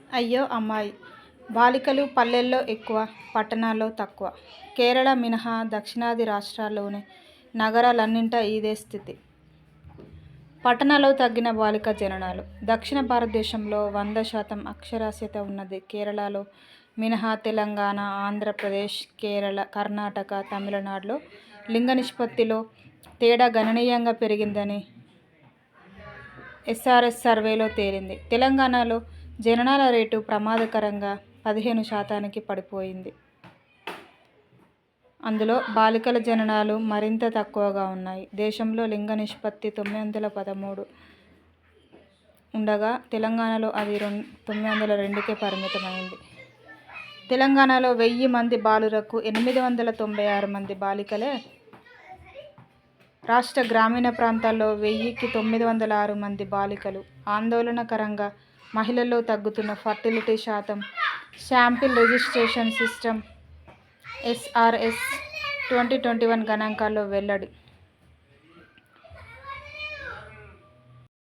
అయ్యో అమ్మాయి! బాలికలు పల్లెల్లో ఎక్కువ, పట్టణాల్లో తక్కువ. కేరళ మినహా దక్షిణాది రాష్ట్రాల్లోని నగరాలన్నింటా ఇదే స్థితి. పట్టణాల్లో తగ్గిన బాలికా జననాలు. దక్షిణ భారతదేశంలో 100% అక్షరాస్యత ఉన్నది కేరళలో మినహా. తెలంగాణ, ఆంధ్రప్రదేశ్, కర్ణాటక, తమిళనాడులో లింగ నిష్పత్తిలో తేడా గణనీయంగా పెరిగిందని ఎస్ఆర్ఎస్ సర్వేలో తేలింది. తెలంగాణలో జననాల రేటు ప్రమాదకరంగా 15%కి పడిపోయింది. అందులో బాలికల జననాలు మరింత తక్కువగా ఉన్నాయి. దేశంలో లింగ నిష్పత్తి 913 ఉండగా తెలంగాణలో అది 902కే పరిమితమైంది. తెలంగాణలో 1000 మంది బాలురకు 896 మంది బాలికలే. రాష్ట్ర గ్రామీణ ప్రాంతాల్లో 1000కి 906 మంది బాలికలు. ఆందోళనకరంగా మహిళల్లో తగ్గుతున్న ఫర్టిలిటీ శాతం శాంపిల్ రిజిస్ట్రేషన్ సిస్టమ్ ఎస్ఆర్ఎస్ 2021 గణాంకాల్లో వెల్లడి.